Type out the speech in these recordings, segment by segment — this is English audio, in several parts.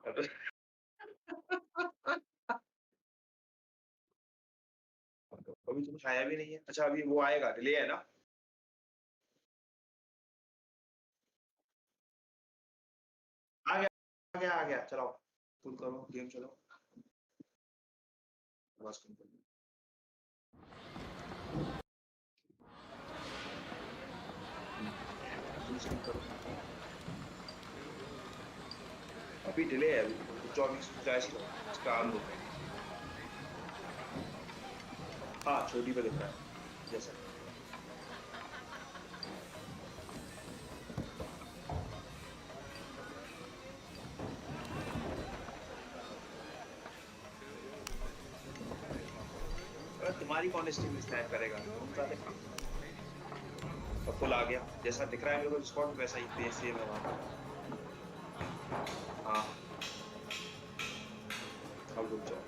अभी तुमने खाया भी नहीं है। अच्छा अभी वो आएगा, डिले है ना? आ गया, आ गया, आ गया। चलाओ, फुल करो, गेम चलाओ। बस कंप्लीट। फुल स्क्रीन करो। अभी डिले है, अभी 24 लो, इसका आम दो। हाँ, छोटी पे दिख रहा है, जैसा। अरे तुम्हारी कौन स्ट्रीम स्नैप करेगा? तुम साले अब फुल आ गया, जैसा दिख रहा है मेरे को डिस्कॉर्ड वैसा ही सेम है वहाँ पे। हाँ, अब रुक जाओ।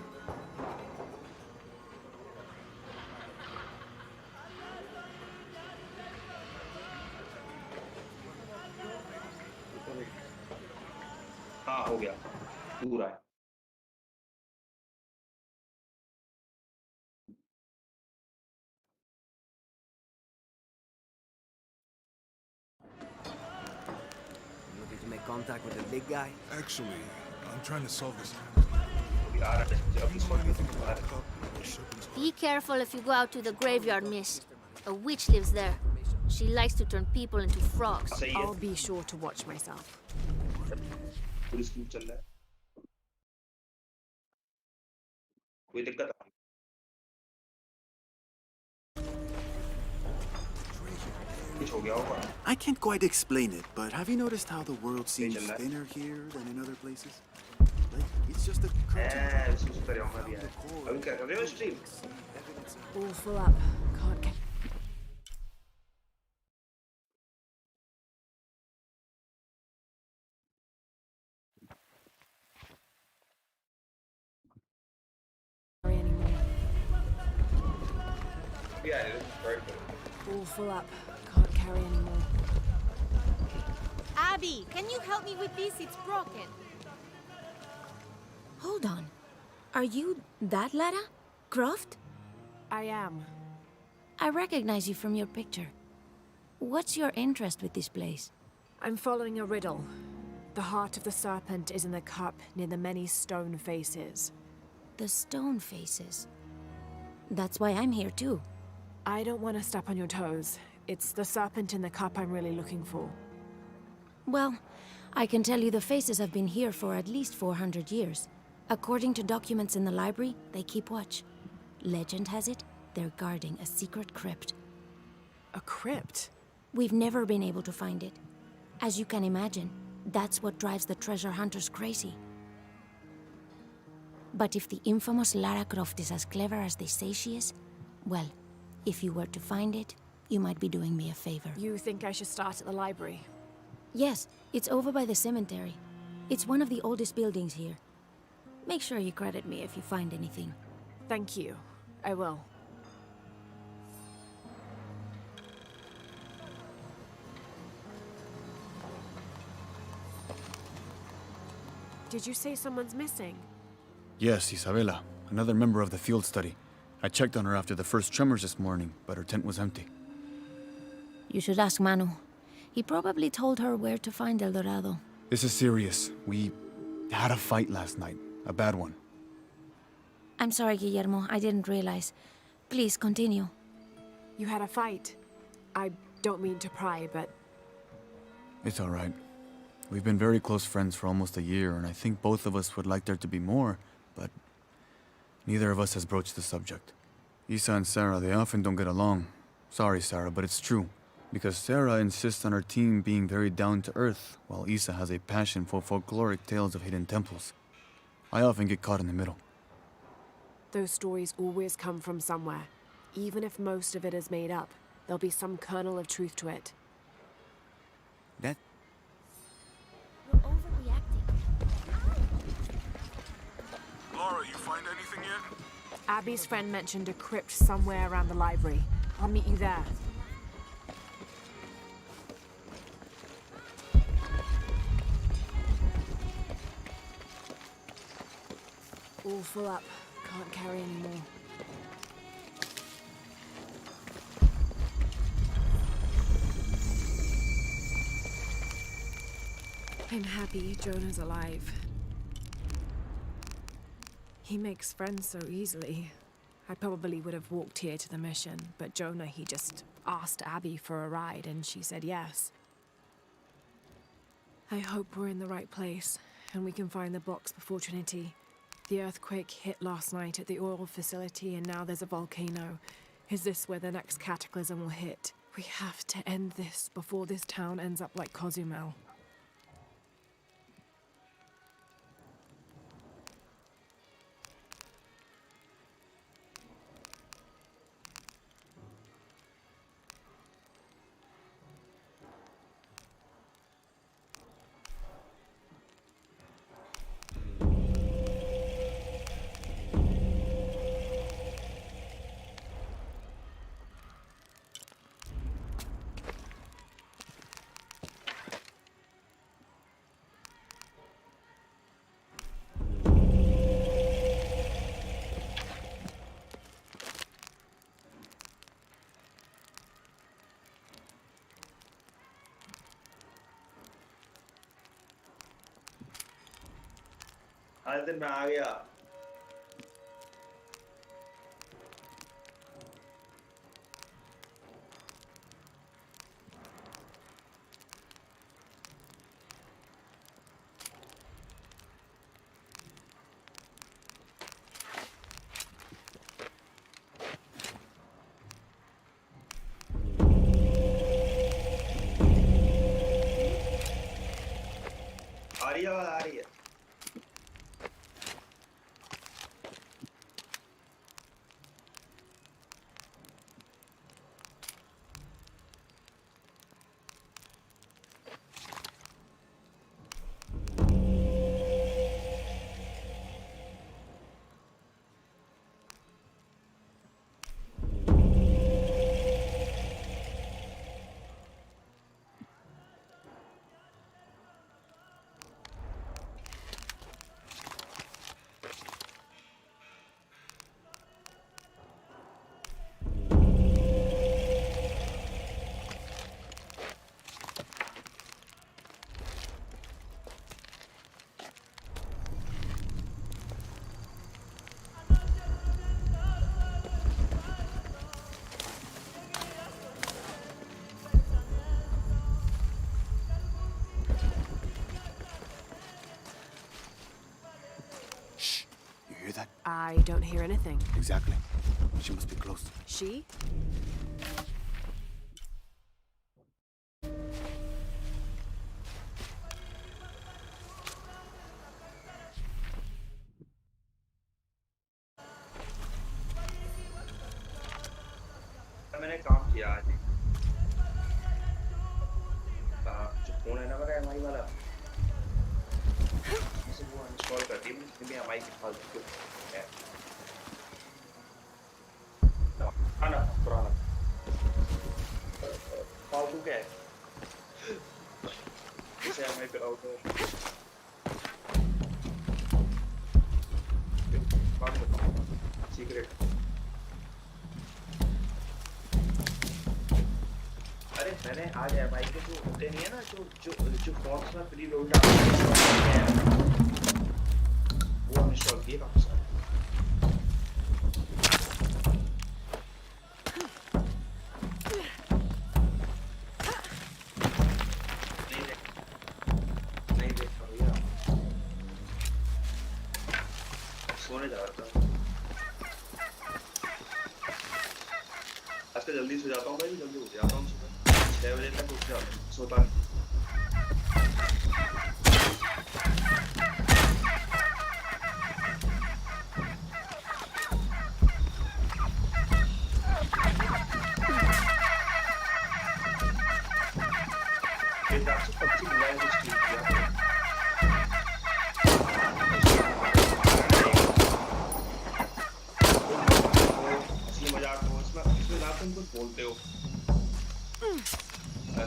हाँ हो गया, दूर आया। Looking to make contact with the big guy? Actually, I'm trying to solve this. अभी आ रहा है, अब डिस्कॉर्ड में तुम आ रहा है। Be careful if you go out to the graveyard, miss. A witch lives there. She likes to turn people into frogs. सही है, I'll be sure to watch myself. पूरी स्क्रीन चल रहा है, कोई दिक्कत नहीं। कुछ हो गया होगा। I can't quite explain it, but have you noticed how the world seems Angel, thinner here than in other places? Like, it's just a curtain. इसमें सुतर जाऊंगा भी यार। अभी क्या कर रहे हो stream? All full up. Can't get... carry anymore. अभी आ रहे हो, स्टार्ट करो। All full up. Can't carry anymore. Abby, can you help me with this? It's broken. Hold on. Are you that Lara? Croft? I am. I recognize you from your picture. What's your interest with this place? I'm following a riddle. The heart of the serpent is in the cup near the many stone faces. The stone faces. That's why I'm here too. I don't want to step on your toes. It's the serpent in the cup I'm really looking for. Well, I can tell you the faces have been here for at least 400 years. According to documents in the library, they keep watch. Legend has it, they're guarding a secret crypt. A crypt? We've never been able to find it. As you can imagine, that's what drives the treasure hunters crazy. But if the infamous Lara Croft is as clever as they say she is, well, if you were to find it, you might be doing me a favor. You think I should start at the library? Yes, it's over by the cemetery. It's one of the oldest buildings here. Make sure you credit me if you find anything. Thank you. I will. Did you say someone's missing? Yes, Isabela, another member of the field study. I checked on her after the first tremors this morning, but her tent was empty. You should ask Manu. He probably told her where to find El Dorado. This is serious. We had a fight last night. A bad one. I'm sorry, Guillermo. I didn't realize. Please, continue. You had a fight. I don't mean to pry, but... It's all right. We've been very close friends for almost a year, and I think both of us would like there to be more, but neither of us has broached the subject. Isa and Sarah, they often don't get along. Sorry, Sarah, but it's true. Because Sarah insists on her team being very down-to-earth, while Isa has a passion for folkloric tales of hidden temples. I often get caught in the middle. Those stories always come from somewhere. Even if most of it is made up, there'll be some kernel of truth to it. That... You're overreacting. Lara, you find anything yet? Abby's friend mentioned a crypt somewhere around the library. I'll meet you there. All full up. Can't carry any more. I'm happy Jonah's alive. He makes friends so easily. I probably would have walked here to the mission, but Jonah, he just asked Abby for a ride and she said yes. I hope we're in the right place and we can find the box before Trinity. The earthquake hit last night at the oil facility and now there's a volcano. Is this where the next cataclysm will hit? We have to end this before this town ends up like Cozumel. आज दिन मैं आ गया आ रही है I don't hear anything. Exactly. She must be close. She? मैंने काम किया आज जो फोन है ना मेरा एमआई वाला इसे वो इंस्टॉल कर दी मैंने एमआई के फालतू है पुराना फालतू क्या है इसे एमआई पे राउटर सीक्रेट अरे मैंने आज एमआई के जो होते नहीं है ना जो फॉन्ट्स में प्री लोड वो इंस्टॉल किए काफी सारे नहीं देखा भैया सोने जा रहा था आजकल जल्दी सो जाता हूँ भाई जल्दी उठ जाता हूँ 6 बजे तक उठ जाता हूँ सोता नहीं बोलते हो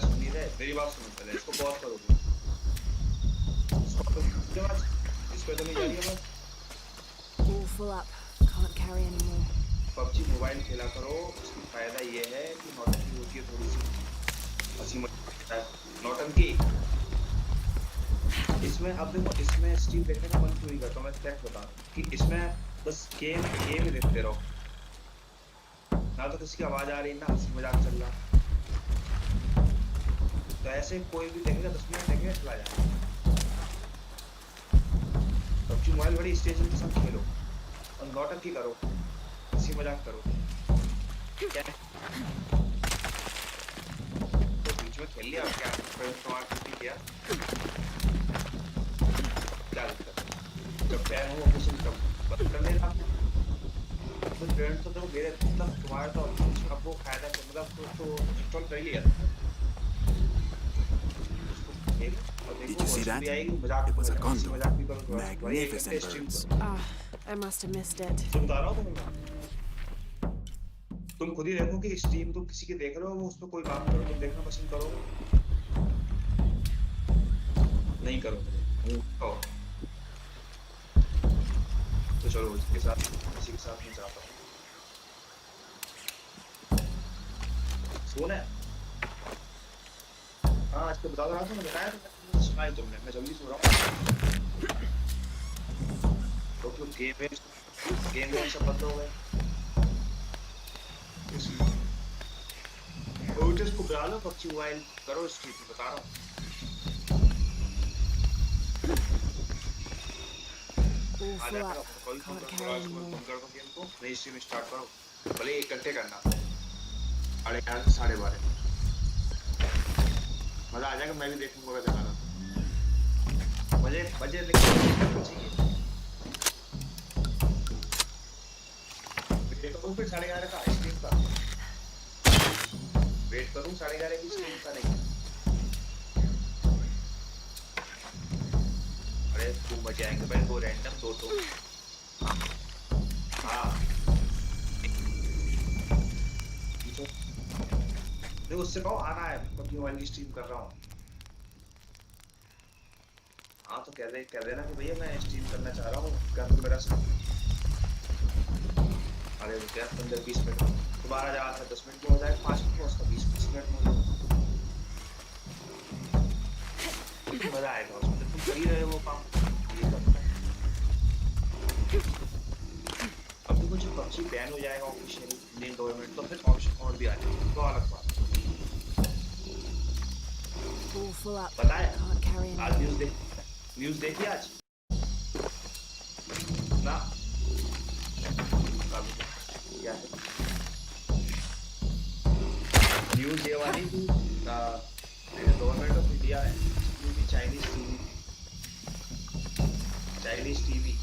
सुनी रहे मेरी बात सुनो पहले इसको पॉज करो इसको तो नहीं जा रही है बस full up. Can't carry anymore. PUBG mobile खेला करो, उसका फायदा ये है कि नौटंकी होती है थोड़ी सी, हंसी मजाक होता है, नौटंकी। इसमें अब देखो, इसमें स्ट्रीम देखने का मन क्यों नहीं करता, मैं फैक्ट बता रहा हूँ कि इसमें बस गेम ही देखते रहो, ना तो किसी की आवाज आ रही, ना हंसी मजाक चल रहा। तो ऐसे कोई भी देखेगा 10 मिनट देखेगा चला जाएगा। पबजी मोबाइल बड़ी स्टेशन के साथ खेलो और नौटंकी करो, हंसी मजाक करो। क्या तो बीच में खेल लिया, क्या किया, क्या दिक्कत है? जब पैर हो ऑपरेशन तब बंद कर लेना। तो ट्रेंड तो देखो मेरे मतलब तुम्हारा तो अब वो फायदा तो मतलब तो इंस्टॉल कर ही लिया था। Did you see that? It was a condor. Magnificent birds. Ah, I must have missed it. बता रहा हूँ तुम खुद ही देखो कि स्ट्रीम तुम किसी की देख रहे हो, वो उस पर कोई काम करो, तुम देखना पसंद करो नहीं करो तो चलो उसके साथ किसी के साथ नहीं जाता हूँ। सोना है? हाँ आज तो बता रहा था, मैं बताया तो सुना ही तुमने, मैं जल्दी सो रहा हूँ तो गेम सब बंद हो गए। ओटिस को बुला लो, पबजी मोबाइल करो स्ट्रीम, बता रहा हूँ। आ जाएगा कॉल फोन कर दो गेम को, नई स्ट्रीम स्टार्ट करो, भले 1 घंटे करना, 11:30 से 12:30। मजा आ जाएगा, मैं भी देखूंगा अगर दिखाना मजे लेकिन देखो फिर 11:30 का स्ट्रीम का वेट करूं, 11:30 की स्ट्रीम का नहीं। अरे खूब मजे आएंगे भाई, दो रैंडम दो हाँ देखो उससे कहो आना है, पबजी मोबाइल की स्ट्रीम कर रहा हूँ। हाँ तो कह देना कि भैया मैं स्ट्रीम करना चाह रहा हूँ, कर दो मेरा साथ। अरे क्या 15-20 मिनट दोबारा जा था, 10 मिनट में हो जाएगा, 5 मिनट में उसका 20-25 मिनट में हो जाएगा। मजा आएगा उसमें, तुम कर ही रहे हो वो काम, ये करना है। अब देखो जब पबजी बैन हो जाएगा ऑफिशियली इंडियन गवर्नमेंट, तो फिर ऑप्शन और भी आ जाएगा, तो अलग बात। पता है आज न्यूज़ देखी आज ना, क्या है न्यूज़ ये वाली कि गवर्नमेंट ऑफ इंडिया है चाइनीज टीवी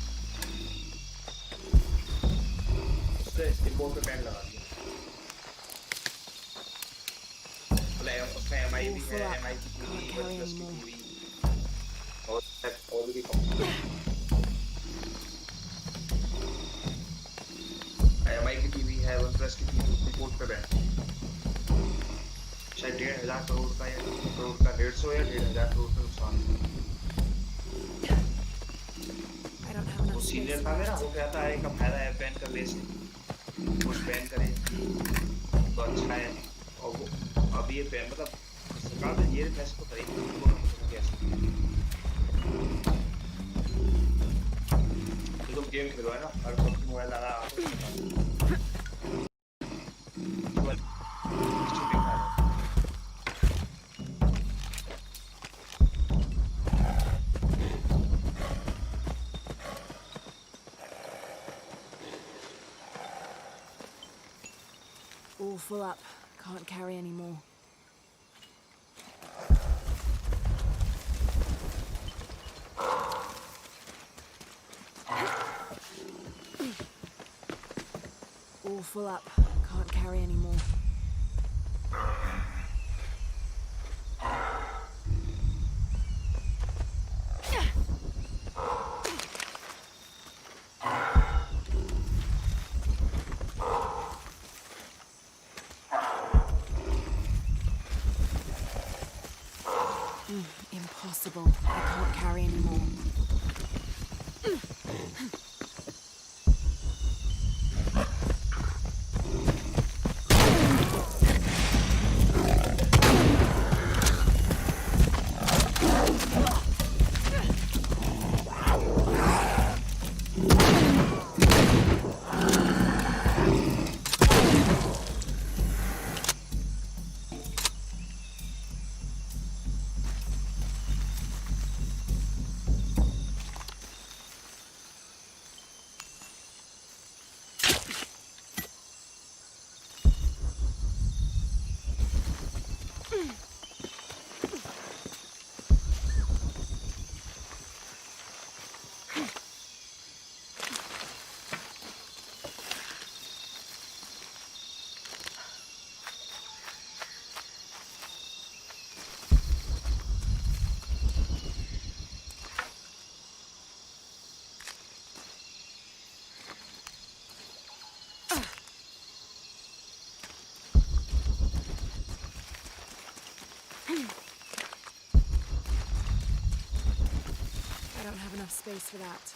उससे इम्पोर्ट पे बैन लगा दिया। मतलब उसमें एमआई भी है, एमआई की टीवी, प्लस की टीवी और भी एमआई की टीवी है, वन प्लस की टीवी इम्पोर्ट पे बैन शायद 1,500 करोड़ का या 1 करोड़ का, 150 या 1,500 करोड़ का नुकसान। वो सीनियर था मेरा, वो कहता है का फायदा है बैन करने से, कुछ बैन करें तो अच्छा है। और वो अब ये बैन मतलब सरकार ने ये फैसला तो करेगी कैसे, तो तुम गेम खेलो है ना, हर पबजी मोबाइल लगा All full up. Can't carry anymore. All full up. Can't carry anymore. Impossible. I can't carry anymore. don't have enough space for that.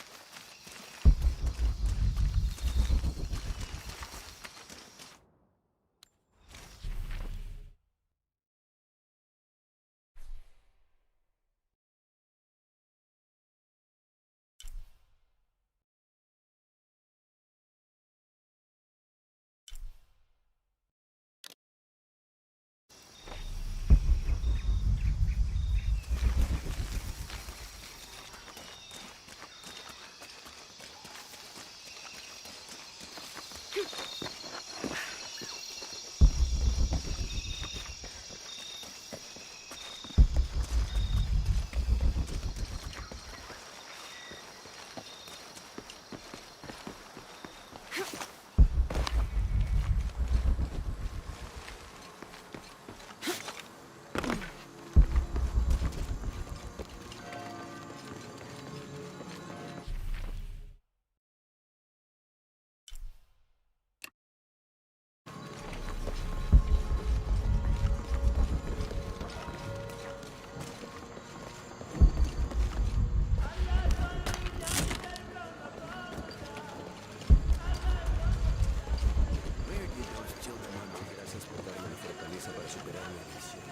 Where did those children learn to gracias por darme una fortaleza para superar mi adicción?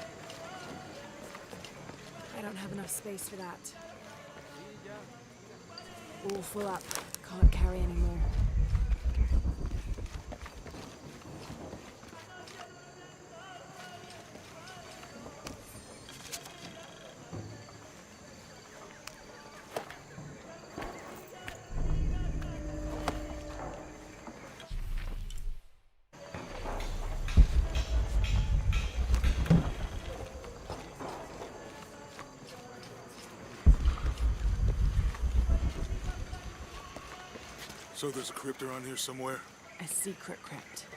I don't have enough space for that. All full up. Can't carry anymore. So there's a crypt around here somewhere? A secret crypt.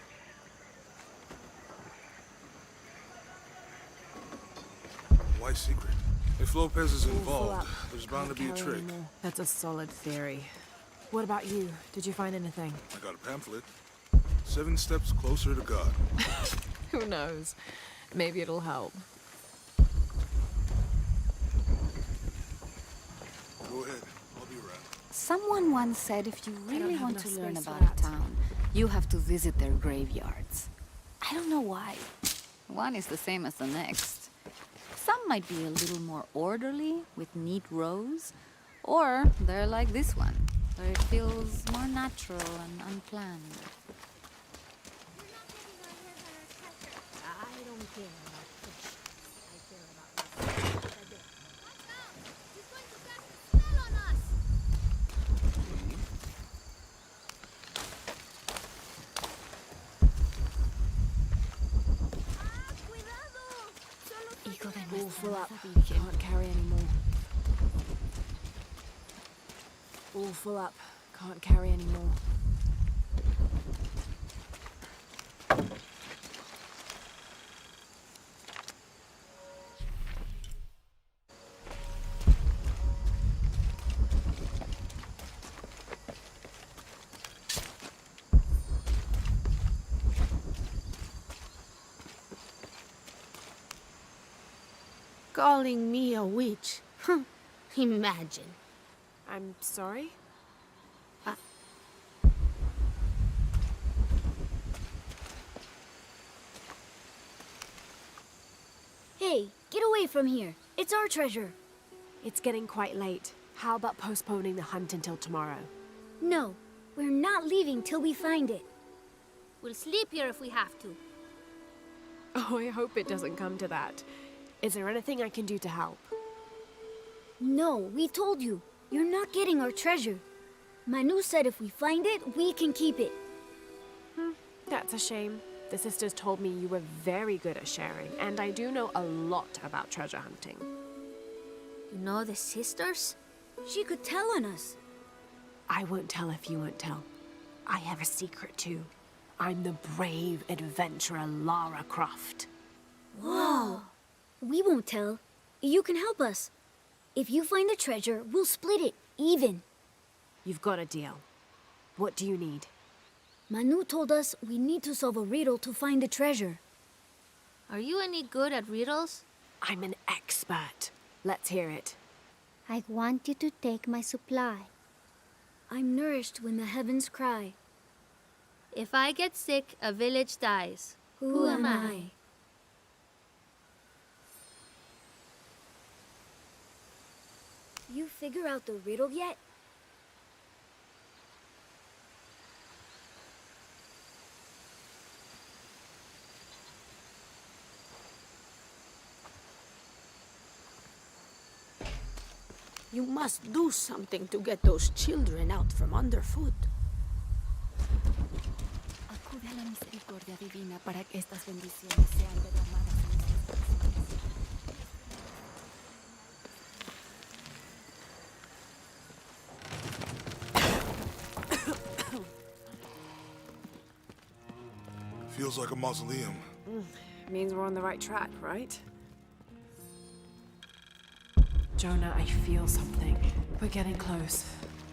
Why secret? If Lopez is All full involved, up. there's bound to Can't be a carry trick. anymore. That's a solid theory. What about you? Did you find anything? I got a pamphlet. 7 steps closer to God. Who knows? Maybe it'll help. Go ahead. I'll be around. Someone once said if you don't really have want enough to learn space for about that. a town, you have to visit their graveyards. I don't know why. One is the same as the next. Some might be a little more orderly, with neat rows, or they're like this one, where it feels more natural and unplanned. I don't care about fish. I care about this. Watch out! She's going to cast a spell on us! ¡Ah, cuidado! Solo Hijo de All nuestra full up. amada Virgen. Can't carry anymore. All full up. Can't carry anymore. calling me a witch. Imagine. I'm sorry? Hey, get away from here. It's our treasure. It's getting quite late. How about postponing the hunt until tomorrow? No, we're not leaving till we find it. We'll sleep here if we have to. Oh, I hope it doesn't come to that. Is there anything I can do to help? No, we told you. You're not getting our treasure. Manu said if we find it, we can keep it. That's a shame. The sisters told me you were very good at sharing, and I do know a lot about treasure hunting. You know the sisters? She could tell on us. I won't tell if you won't tell. I have a secret too. I'm the brave adventurer Lara Croft. Whoa. We won't tell. You can help us. If you find the treasure, we'll split it, even. You've got a deal. What do you need? Manu told us we need to solve a riddle to find the treasure. Are you any good at riddles? I'm an expert. Let's hear it. I want you to take my supply. I'm nourished when the heavens cry. If I get sick, a village dies. Who am I? You figure out the riddle yet? You must do something to get those children out from underfoot. Acude a la misericordia divina para que estas bendiciones sean derramadas en nuestras Feels like a mausoleum. Means we're on the right track, right? Jonah, I feel something. We're getting close.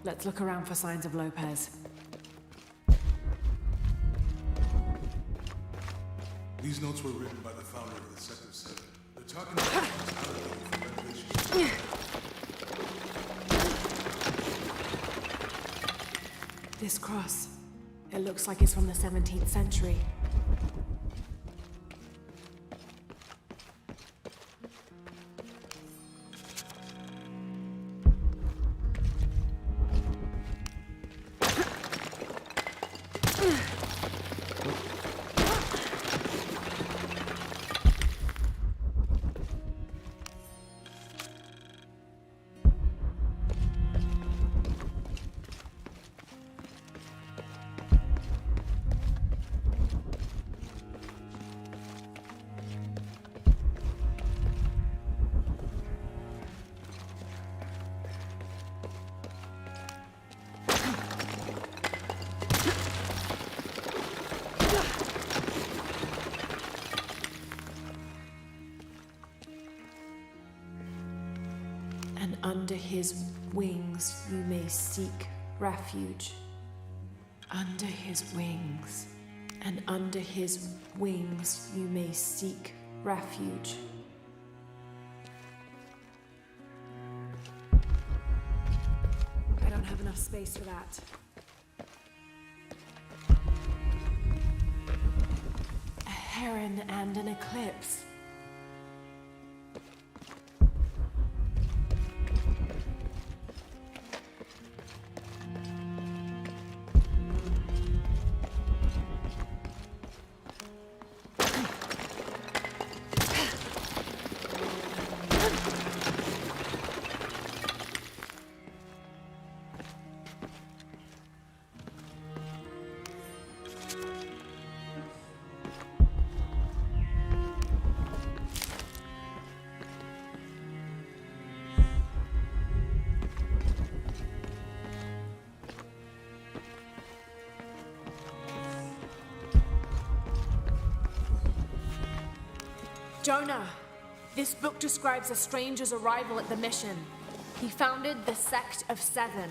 Let's look around for signs of Lopez. These notes were written by the founder of the Sector 7. They're talking about hospitality for renovations. This cross. It looks like it's from the 17th century. And under his wings you may seek refuge. Under his wings. And under his wings you may seek refuge. I don't have enough space for that. A heron and an eclipse. Jonah, this book describes a stranger's arrival at the mission. He founded the Sect of Seven.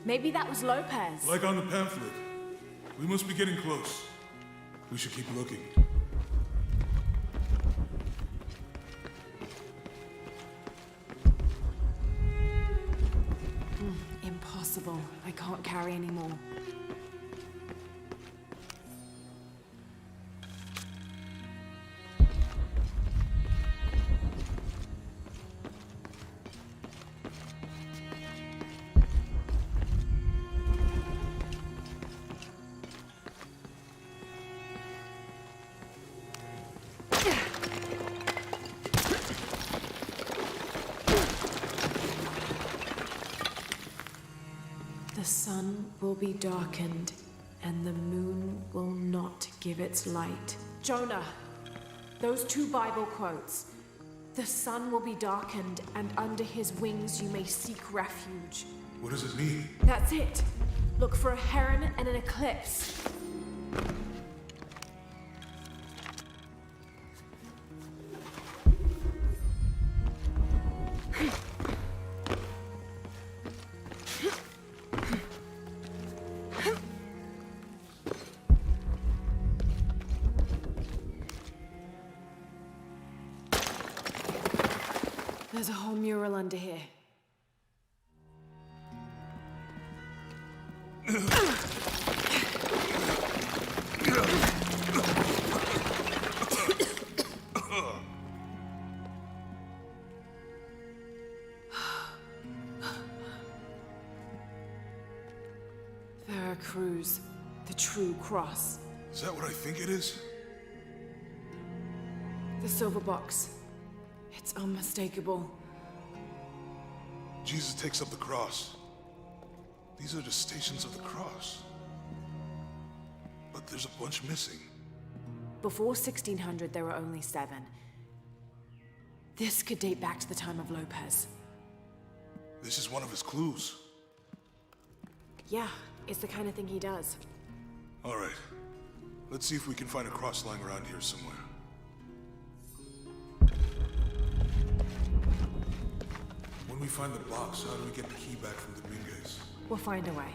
Maybe that was Lopez. Like on the pamphlet. We must be getting close. We should keep looking. Impossible. I can't carry anymore. The sun will be darkened, and the moon will not give its light. Jonah, those two Bible quotes. The sun will be darkened, and under his wings you may seek refuge. What does it mean? That's it. Look for a heron and an eclipse. There's a whole mural under here. Veracruz, the true cross. Is that what I think it is? The silver box. It's unmistakable. Jesus takes up the cross. These are the stations of the cross. But there's a bunch missing. Before 1600, there were only 7. This could date back to the time of Lopez. This is one of his clues. Yeah, it's the kind of thing he does. All right. Let's see if we can find a cross lying around here somewhere. When we find the box, how do we get the key back from Dominguez? We'll find a way.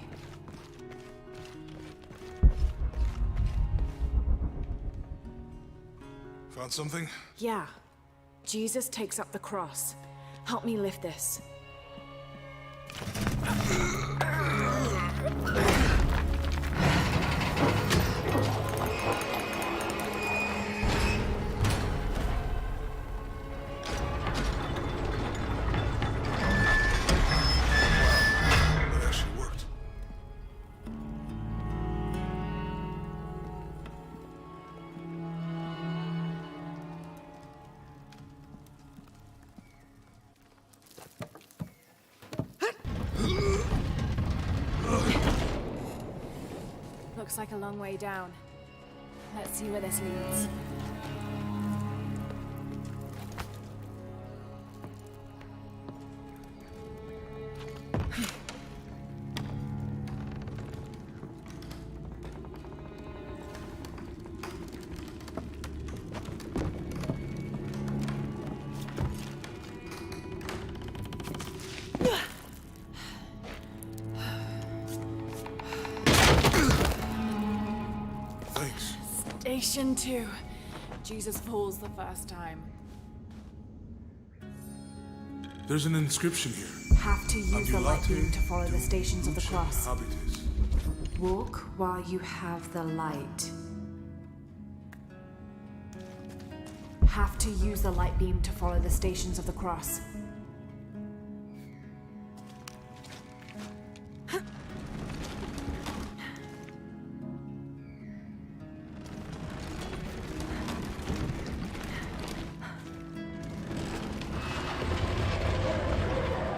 Found something? Yeah. Jesus takes up the cross. Help me lift this. That actually worked. Looks like a long way down. Let's see where this leads. Thanks. Station 2. Jesus falls the first time. There's an inscription here. Have to use the light beam to follow the stations of the cross. Habitus. Walk while you have the light. Have to use the light beam to follow the stations of the cross.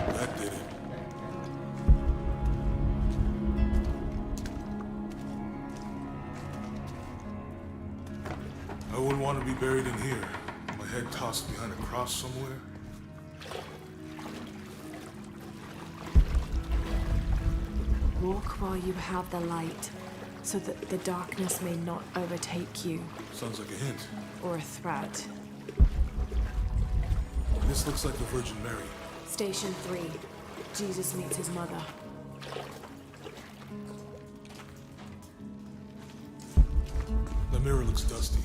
That did it. I wouldn't want to be buried in here. My head tossed behind a cross somewhere. Walk while you have the light, so that the darkness may not overtake you, Sounds like a hint. or a threat. This looks like the Virgin Mary. Station 3. Jesus meets his mother. The mirror looks dusty.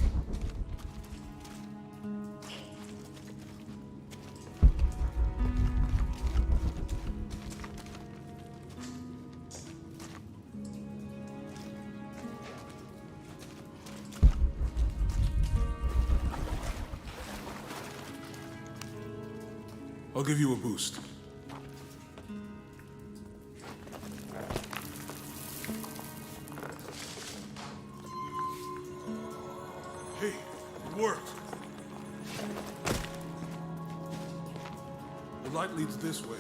I'll give you a boost. Hey, it worked. The light leads this way.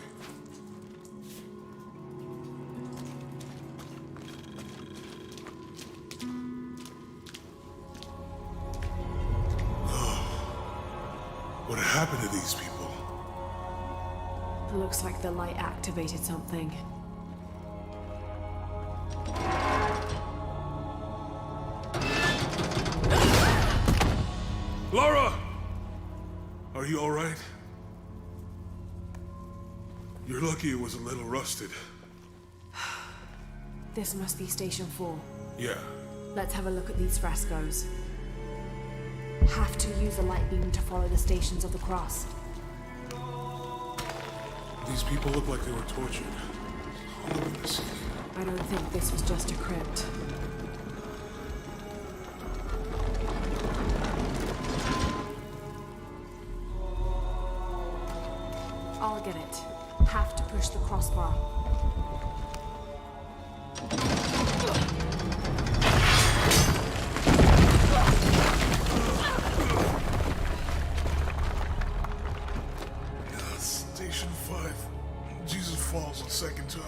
What happened to these people? It looks like the light activated something. Lara! Are you all right? You're lucky it was a little rusted. This must be Station 4. Yeah. Let's have a look at these frescoes. Have to use the light beam to follow the stations of the cross. These people look like they were tortured. All over the city. I don't think this was just a crypt. I'll get it. Have to push the crossbar. Station 5. Jesus falls a second time.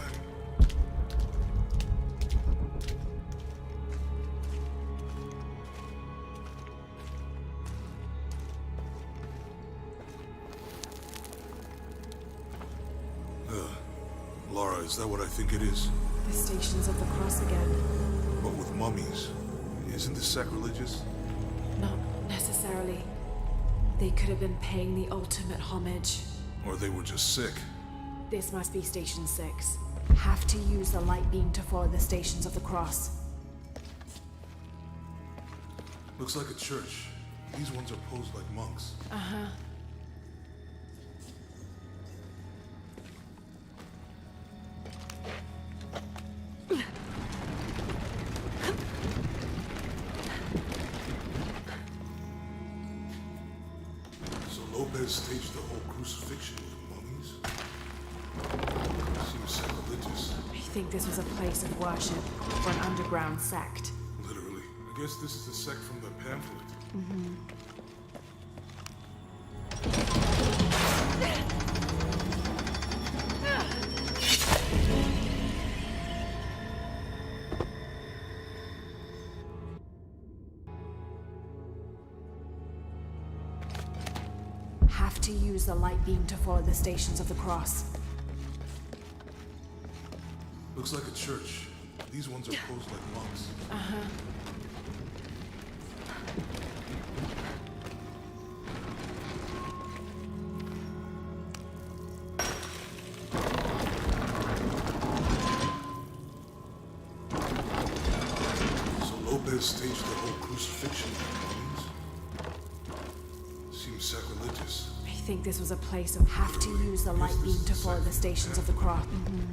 Lara, is that what I think it is? The Stations of the Cross again. But with mummies. Isn't this sacrilegious? Not necessarily. They could have been paying the ultimate homage. Or they were just sick. This must be Station 6. Have to use the light beam to follow the Stations of the Cross. Looks like a church. These ones are posed like monks. Uh-huh. Staged the whole crucifixion with mummies? Seems sacrilegious. I think this was a place of worship for an underground sect. Literally. I guess this is the sect from the pamphlet. Mm-hmm. Have to use the light beam to follow the Stations of the Cross. Looks like a church. These ones are posed like monks. Uh-huh. So Lopez staged the whole crucifixion with mummies? Seems sacrilegious. I think this was a place of have to use the light beam to follow the Stations of the Cross. Mm-hmm.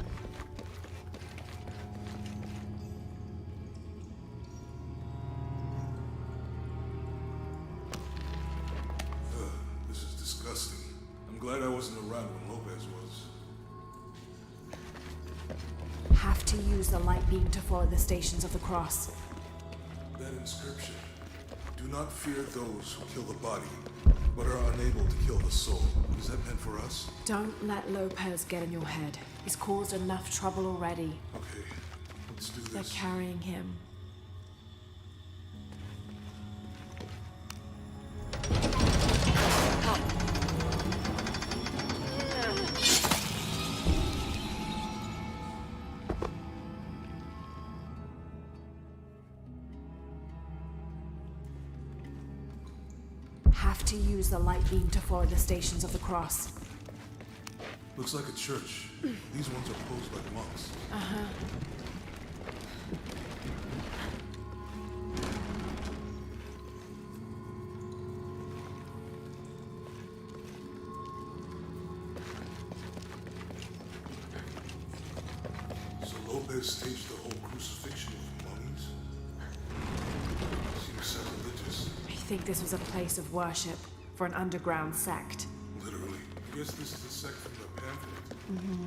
This is disgusting. I'm glad I wasn't around when Lopez was. Have to use the light beam to follow the Stations of the Cross. That inscription. Do not fear those who kill the body, but are unable to kill the soul. Is that meant for us? Don't let Lopez get in your head. He's caused enough trouble already. Okay, let's do They're this. carrying him. Have to use the light beam to follow the Stations of the Cross. Looks like a church. These ones are posed like monks. Uh-huh. So Lopez staged the whole crucifixion with mummies? Seems sacrilegious. I think this was a place of worship for an underground sect. Literally. I guess this is the sect from the pamphlet. Mm-hmm.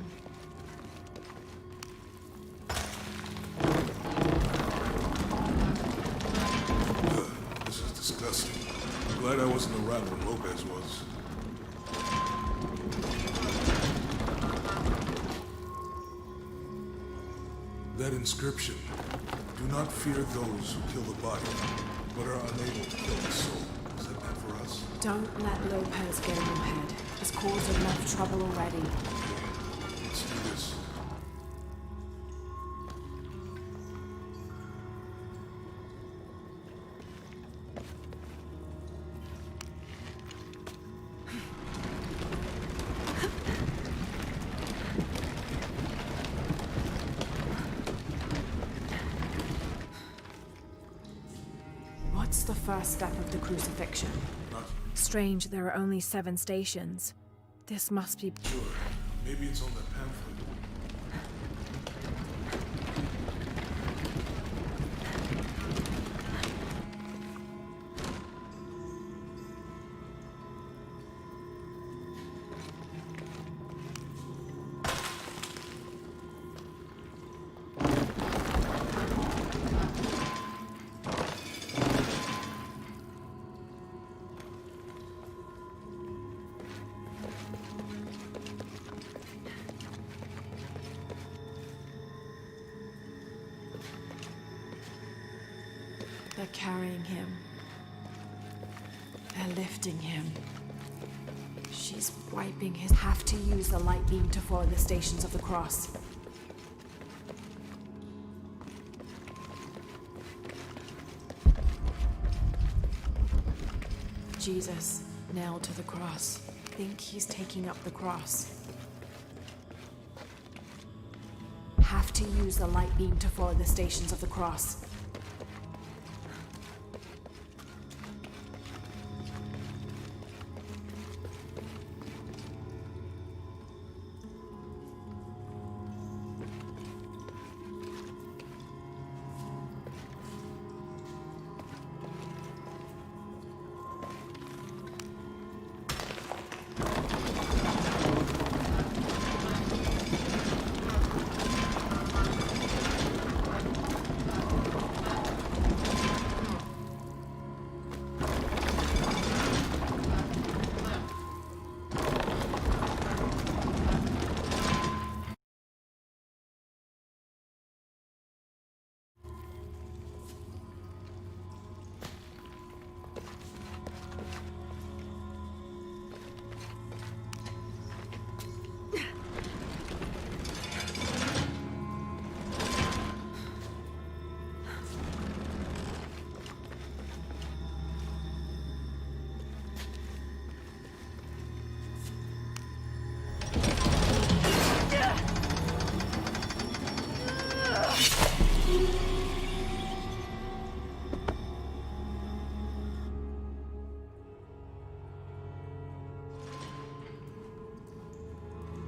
This is disgusting. I'm glad I wasn't around when Lopez was. That inscription. Do not fear those who kill the body, but are unable to kill the soul. Is that meant for us? Don't let Lopez get in your head. He's caused enough trouble already. Let's do this. What's the first step of the crucifixion? Strange, there are only 7 stations. This must be... Sure. Maybe it's on the pamphlet. They're carrying him. They're lifting him. She's wiping his... Have to use the light beam to follow the Stations of the Cross. Jesus, nailed to the cross. Think he's taking up the cross. Have to use the light beam to follow the Stations of the Cross.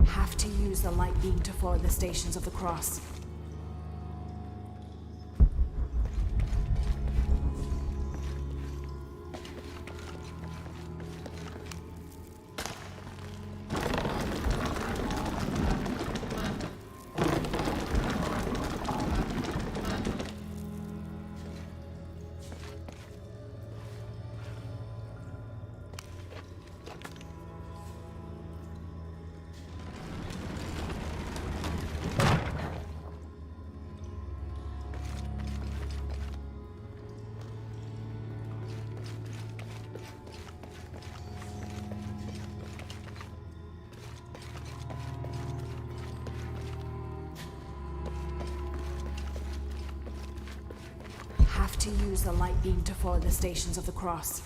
Have to use the light beam to follow the Stations of the Cross. Have to use the light beam to follow the Stations of the Cross.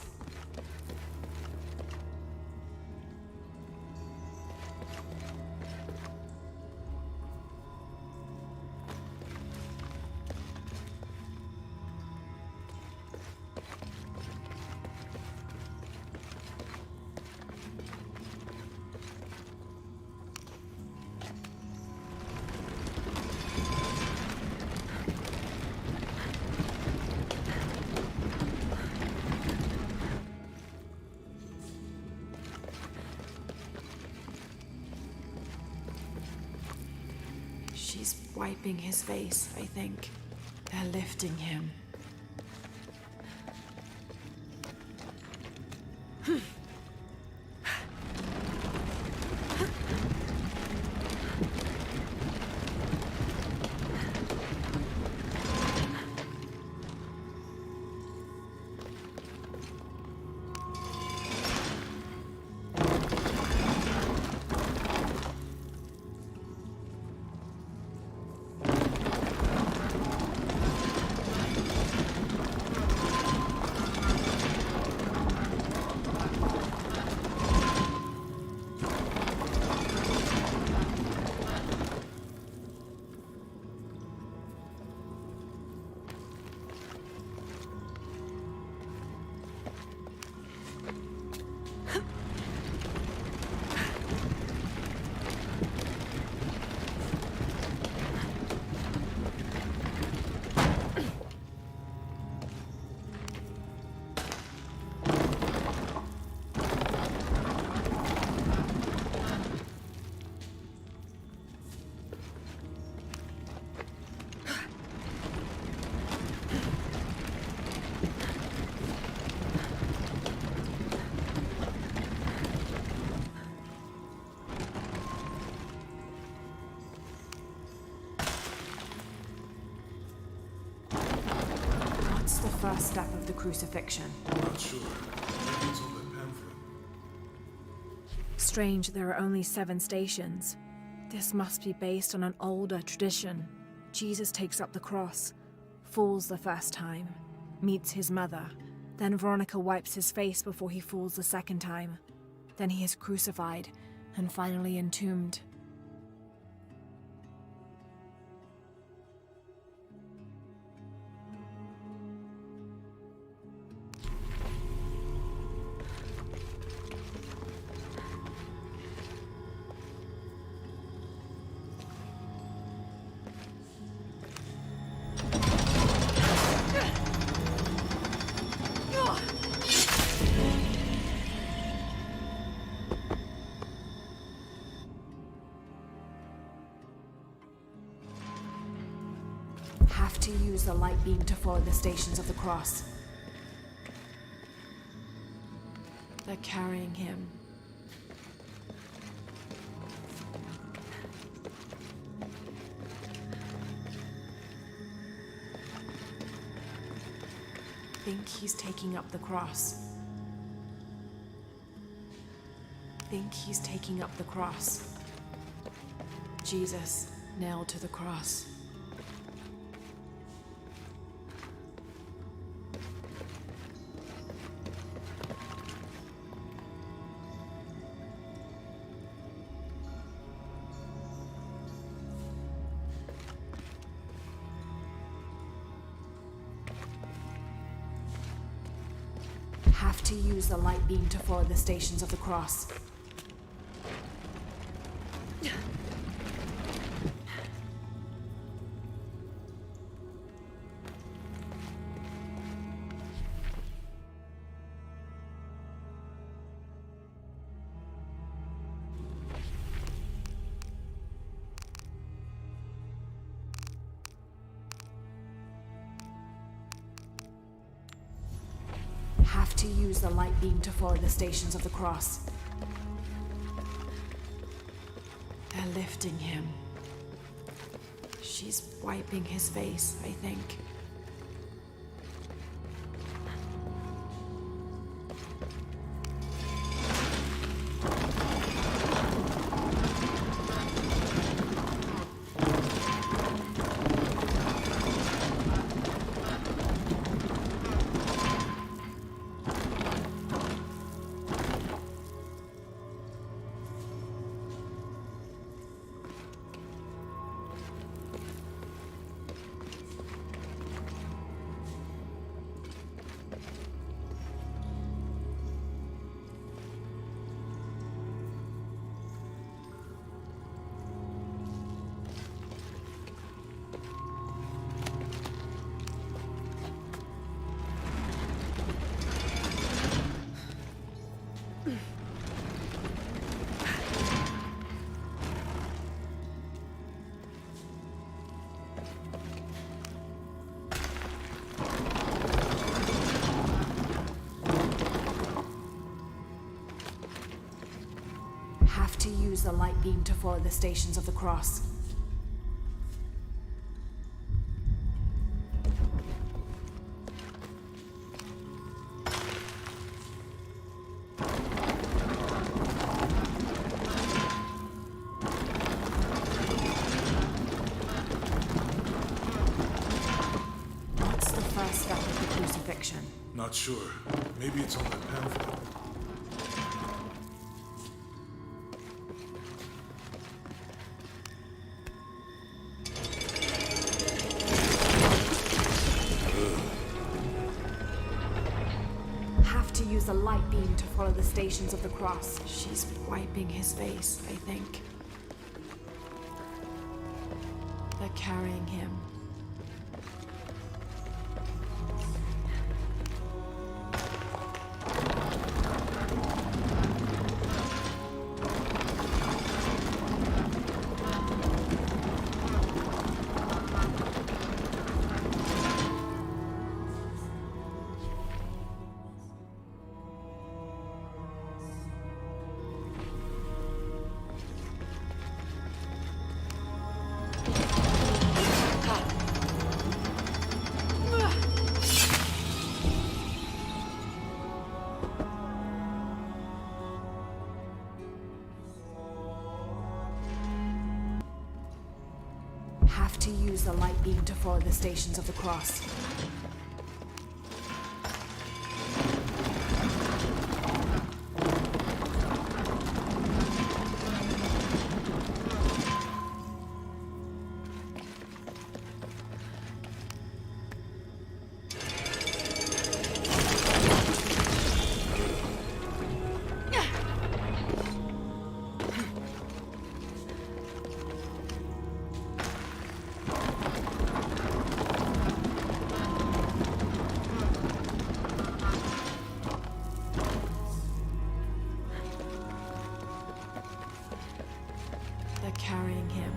She's wiping his face, I think. They're lifting him. first step of the crucifixion? Not sure. Maybe it's on that pamphlet. Strange, there are only 7 stations. This must be based on an older tradition. Jesus takes up the cross, falls the first time, meets his mother. Then Veronica wipes his face before he falls the second time. Then he is crucified and finally entombed. Have to use the light beam to follow the stations of the cross. They're carrying him. Think he's taking up the cross. Think he's taking up the cross. Jesus nailed to the cross. Have to use the light beam to follow the stations of the cross. Have to use the light beam to follow the stations of the cross. They're lifting him. She's wiping his face, I think. Have to use the light beam to follow the stations of the cross. What's the first step of the crucifixion? Not sure. Maybe it's on that pamphlet. Have to use the light beam to follow the stations of the cross. She's wiping his face, I think. They're carrying him. use the light beam to follow the stations of the cross. They're carrying him.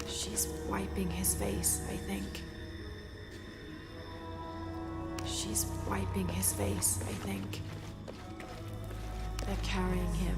She's wiping his face, I think. She's wiping his face, I think. They're carrying him.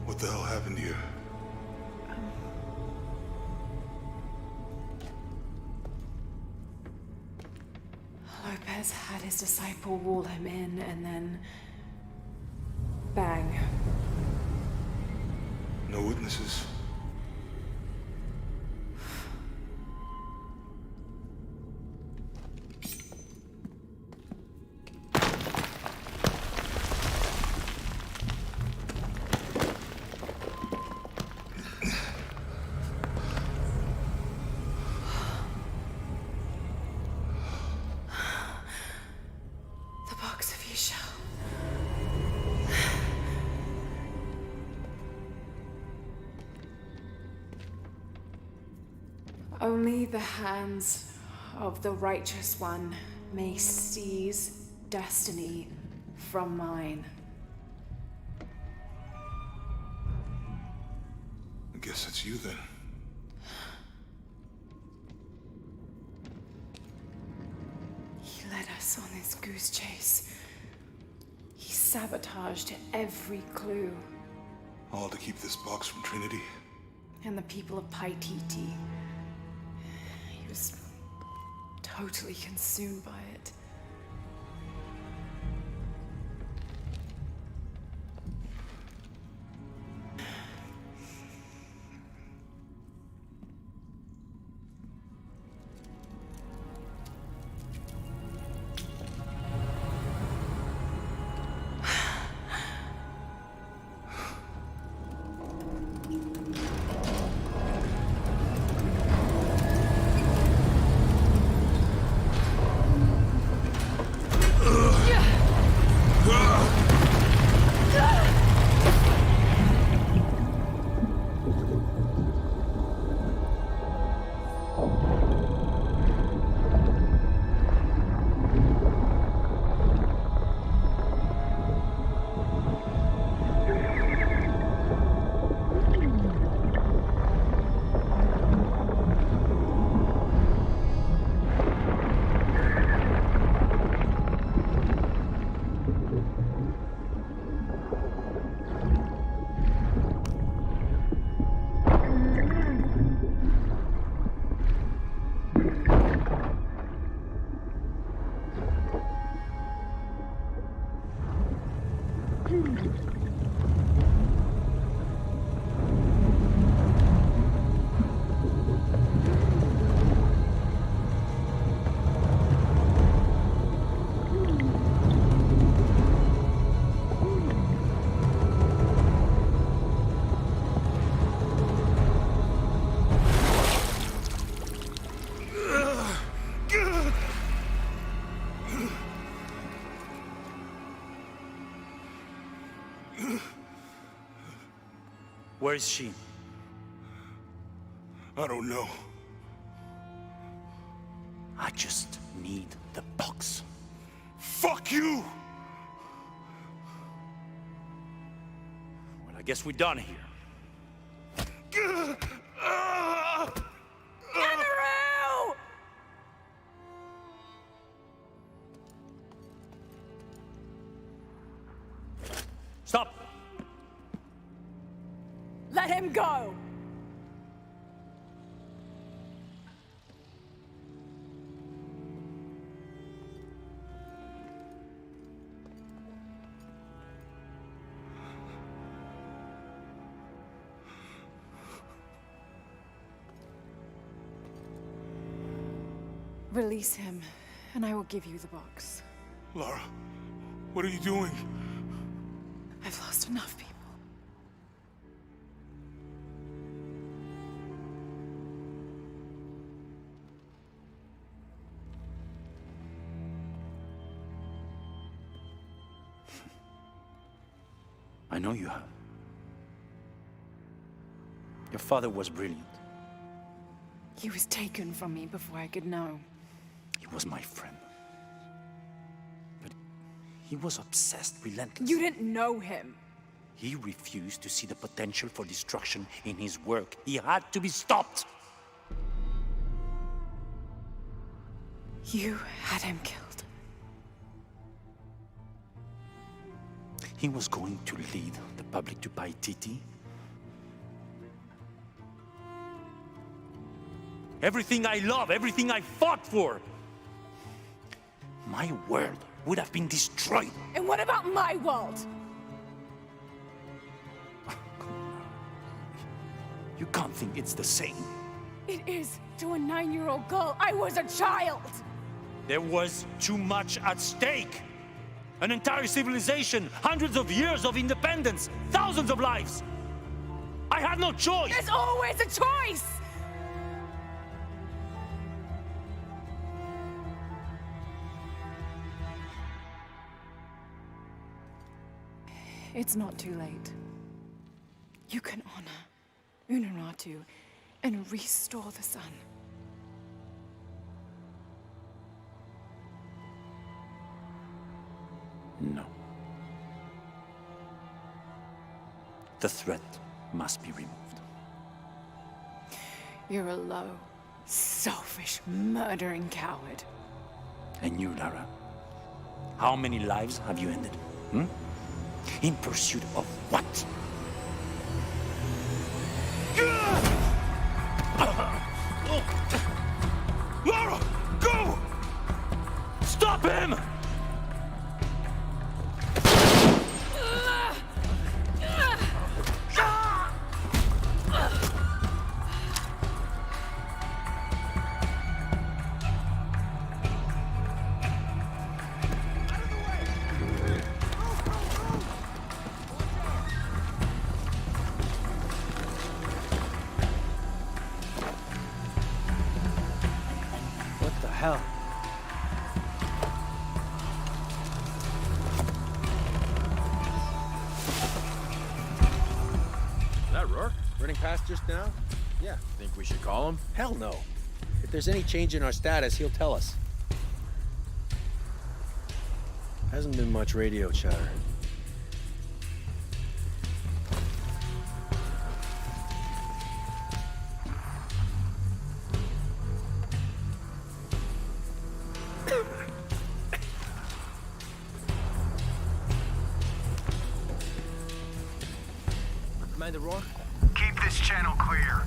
What the hell happened here? Lopez had his disciple wall him in, and then... bang. No witnesses? The box of Isha. Only the hands of the righteous one may seize destiny from mine. I guess it's you then. He led us on this goose chase. He sabotaged every clue. All to keep this box from Trinity? And the people of Paititi. He was totally consumed by it. Where is she? I don't know. I just need the box. Fuck you! Well, I guess we're done here. Stop! Let him go! Release him, and I will give you the box. Lara, what are you doing? I've lost enough people. I know you have. Your father was brilliant. He was taken from me before I could know. He was my friend. But he was obsessed, relentless. You didn't know him. He refused to see the potential for destruction in his work. He had to be stopped. You had him killed. He was going to lead the public to Paititi. Everything I love, everything I fought for. My world would have been destroyed. And what about my world? You can't think it's the same. It is to a 9-year-old girl. I was a child. There was too much at stake. An entire civilization, hundreds of years of independence, thousands of lives. I had no choice. There's always a choice. It's not too late. You can honor Unuratu and restore the sun. No. The threat must be removed. You're a low, selfish, murdering coward. And you, Lara? How many lives have you ended? In pursuit of what? Lara, go! Stop him! What the hell? That Rourke? Running past just now? Yeah. Think we should call him? Hell no. If there's any change in our status, he'll tell us. Hasn't been much radio chatter. Commander Rourke? Keep this channel clear.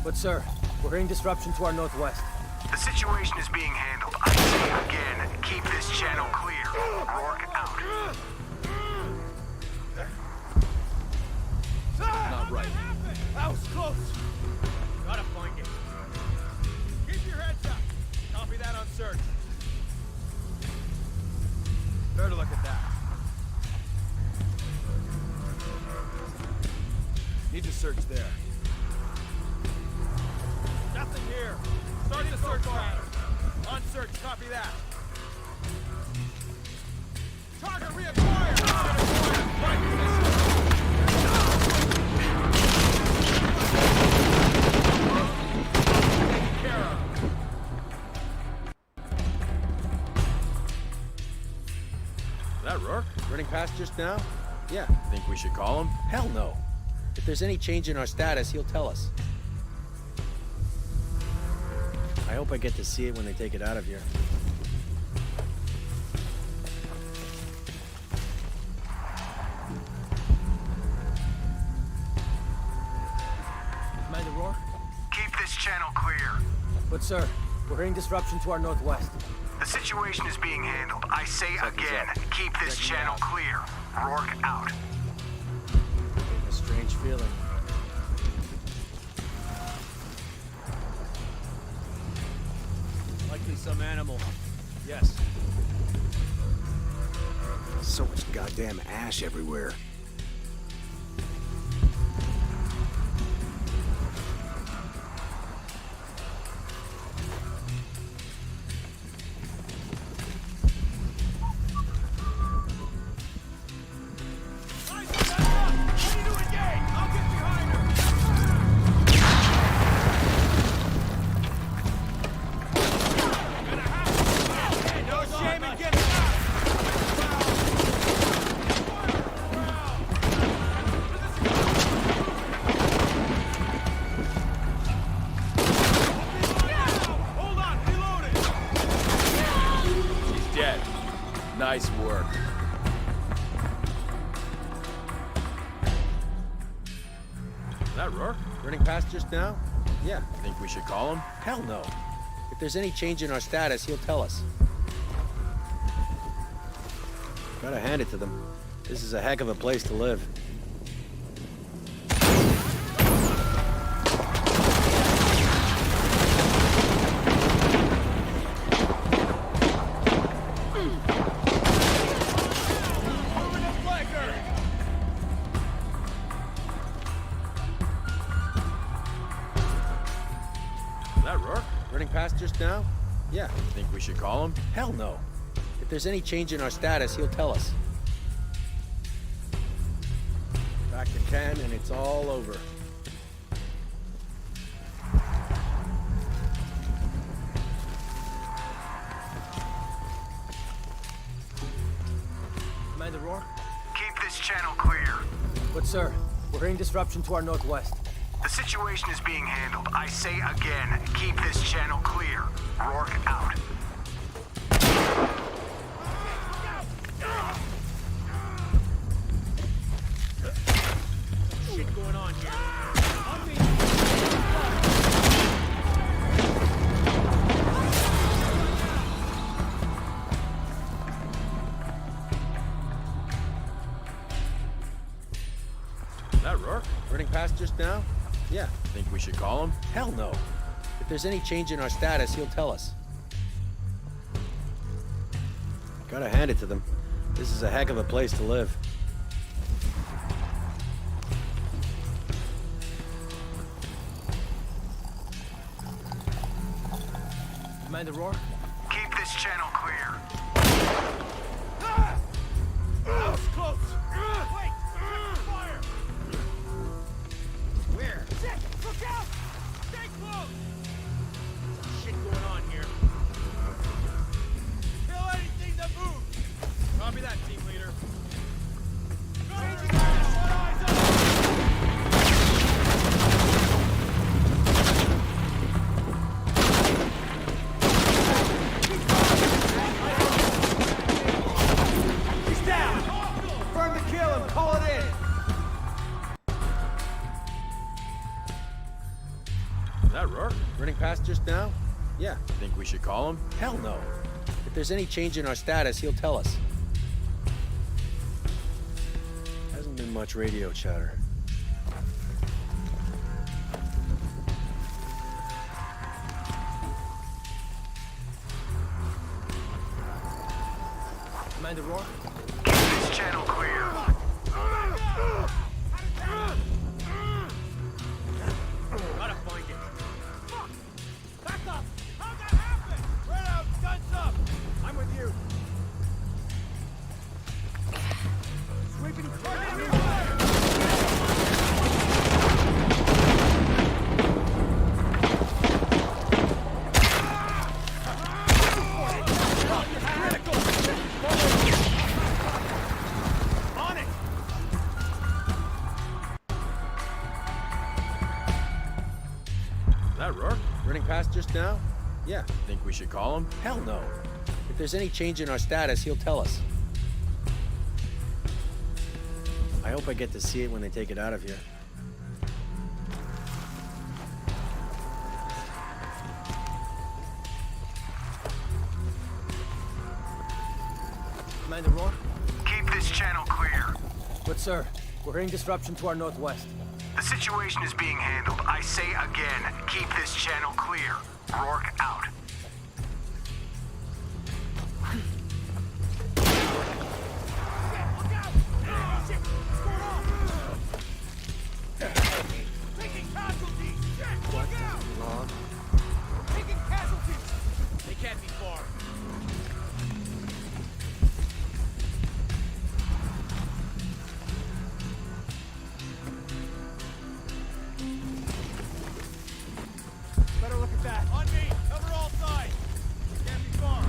But sir, we're hearing disruption to our northwest. The situation is being handled. I say again, keep this channel clear. Rourke out. Not right. That was close. Gotta find it. Keep your heads up. Copy that on search. Better look at that. Need to search there. Nothing here. Start the search pattern. On search, copy that. Target reacquired. Target acquired. Right position. Taken care of. Is that Rourke? Running past just now? Yeah. Think we should call him? Hell no. If there's any change in our status, he'll tell us. I hope I get to see it when they take it out of here. Commander Rourke? Keep this channel clear. But sir, we're hearing disruption to our northwest. The situation is being handled. I say again, keep this channel clear. Rourke out. Getting a strange feeling. Likely some animal. Yes. So much goddamn ash everywhere. Nice work. Is that Rourke? Running past just now? Yeah. Think we should call him? Hell no. If there's any change in our status, he'll tell us. Gotta hand it to them. This is a heck of a place to live. Past just now? Yeah. Think we should call him? Hell no. If there's any change in our status, he'll tell us. Back to Ken, and it's all over. Commander Rourke? Keep this channel clear. But sir, we're hearing disruption to our northwest. The situation is being handled. I say again, keep this channel clear. Rourke out. Shit going on here. Is that Rourke? Running past just now? Yeah. Think we should call him? Hell no. If there's any change in our status, he'll tell us. Gotta hand it to them. This is a heck of a place to live. Commander Rourke? Keep this channel clear. That was close. Wait! Fire! Where? Shit! Look out! Stay close! Shit just now? Yeah. Think we should call him? Hell no. If there's any change in our status, he'll tell us. Hasn't been much radio chatter. Commander Rourke? Keep this channel clear. Gotta find it. Fuck! Back up! How'd that happen? Right out, guns up! I'm with you. Sweeping on it! Is that Rourke? Running past just now? Yeah. Think we should call him? Hell no. If there's any change in our status, he'll tell us. I hope I get to see it when they take it out of here. Commander Rourke? Keep this channel clear. But sir, we're hearing disruption to our northwest. The situation is being handled. I say again, keep this channel clear. Rourke out. Taking casualties! Shit! Look out! Taking casualties! They can't be far. Better look at that. On me! Cover all sides! Can't be far.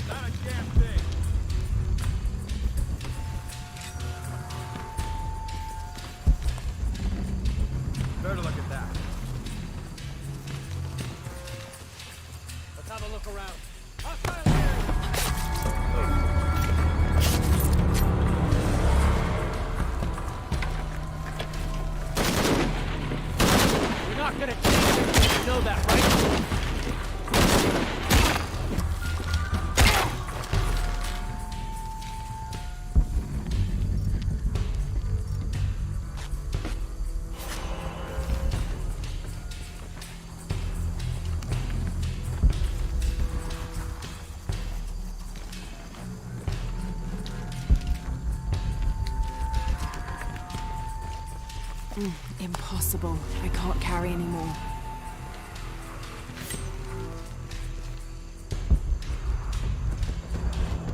Not a damn thing. Better look at that. Let's have a look around. Hostile area. You're not gonna change it. You know that, right? Impossible. I can't carry anymore.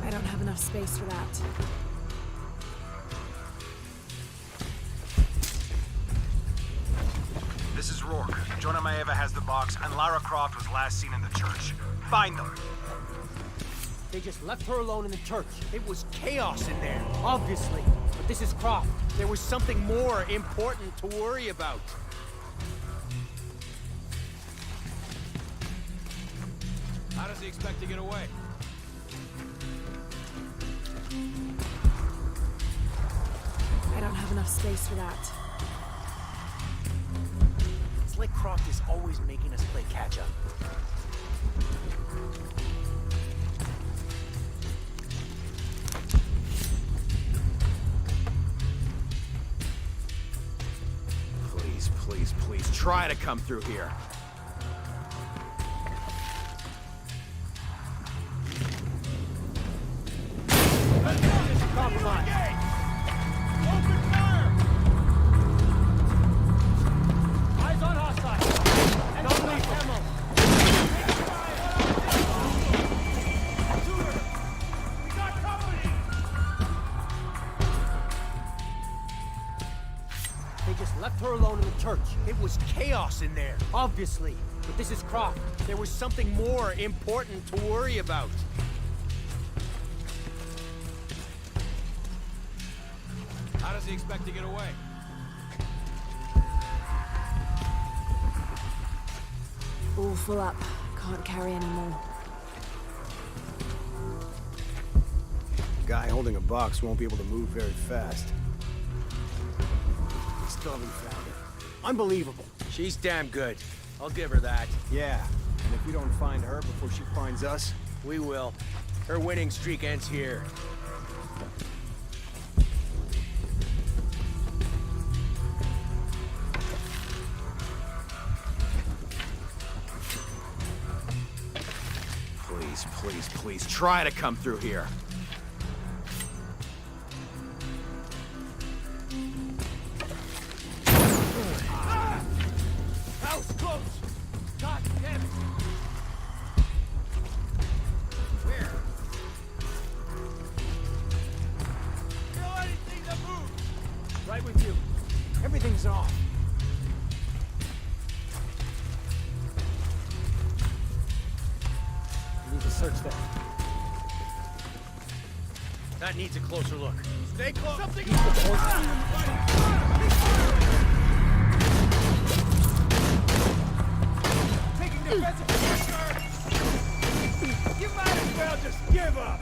I don't have enough space for that. This is Rourke. Jonah Maeva has the box, and Lara Croft was last seen in the church. Find them. They just left her alone in the church. It was chaos in there, obviously. But this is Croft. There was something more important to worry about. How does he expect to get away? I don't have enough space for that. It's like Croft is always making us play catch-up. Please, please, please, try to come through here. Compromise. Open fire! Eyes on hostile. And don't leave ammo. We got company! They just left her alone in the church. It was chaos in there, obviously. But this is Croft. There was something more important to worry about. How does he expect to get away? All full up. Can't carry anymore. guy holding a box won't be able to move very fast. Still haven't found her. Unbelievable. She's damn good. I'll give her that. Yeah, and if we don't find her before she finds us, We will. Her winning streak ends here. Please, please, please, try to come through here. That was close! God damn it! Where? Kill anything that moves! Right with you. Everything's off. We need to search that. That needs a closer look. Stay close. Something taking defensive position! You might as well just give up!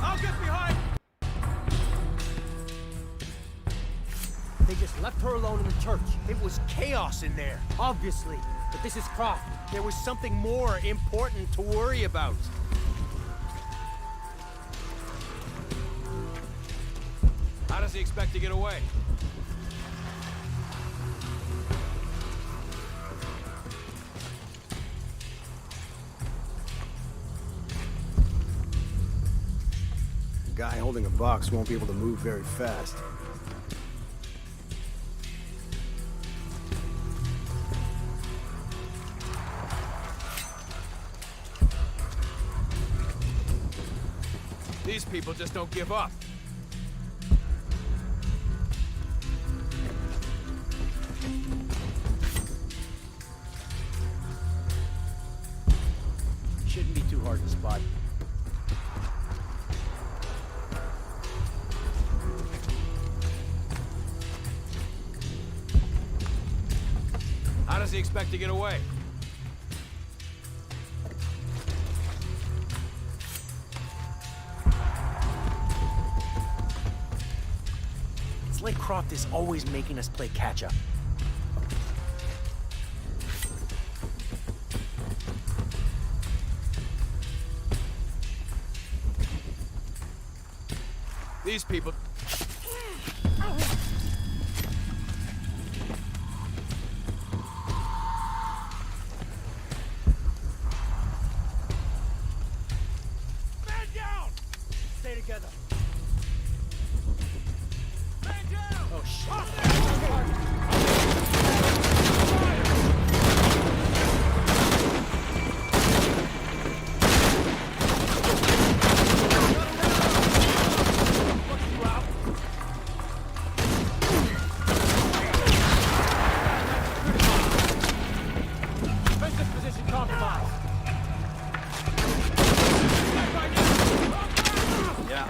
I'll get behind! They just left her alone in the church. It was chaos in there. Obviously. But this is Croft. There was something more important to worry about. How does he expect to get away? the guy holding a box won't be able to move very fast. These people just don't give up. Shouldn't be too hard to spot. How does he expect to get away? It's like Croft is always making us play catch-up. These people... Man down! Stay together. Man down! Oh, shit. Defensive position compromised. Yeah.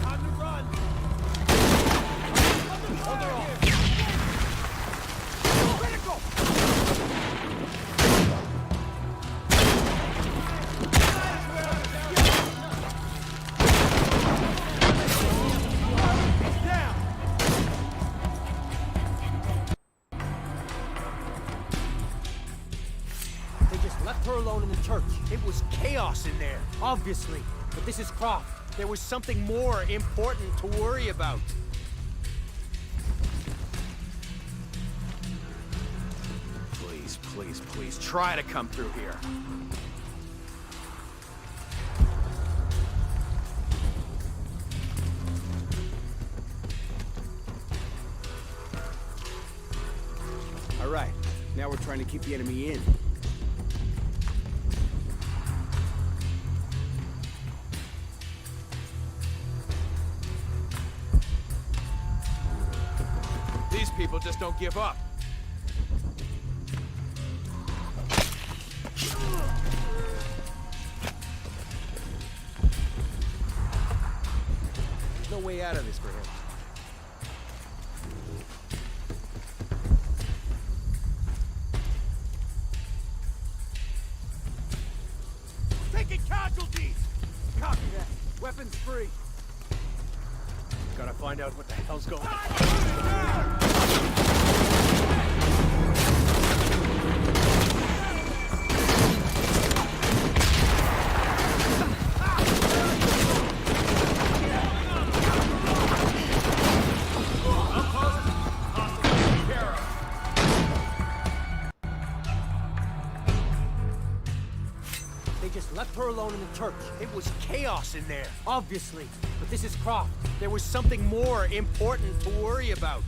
Time to run. Hold her off. Critical. Down. They just left her alone in the church. It was chaos in there. Obviously. But this is Croft. There was something more important to worry about. Please, please, please, try to come through here. All right, now we're trying to keep the enemy in. people just don't give up. There's no way out of this for him. Taking casualties! Copy that. Weapons free. Gotta find out what the hell's going on. They just left her alone in the church. It was chaos in there, obviously. But this is Croft. There was something more important to worry about.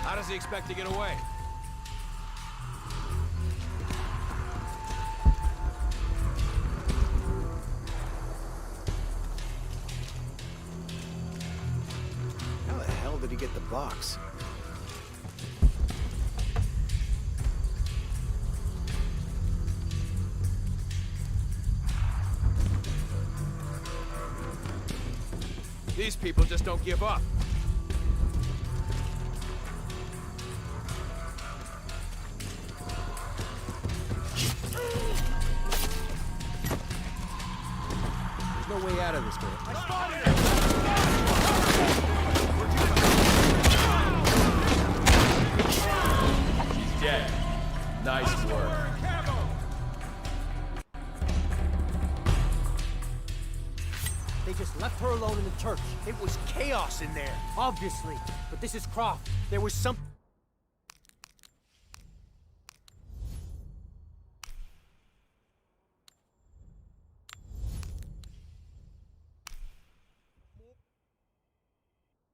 How does he expect to get away? How the hell did he get the box? These people just don't give up. There's no way out of this, man. He's dead. Nice work. They just left her alone in the church. It was chaos in there, obviously. But this is Croft. There was something...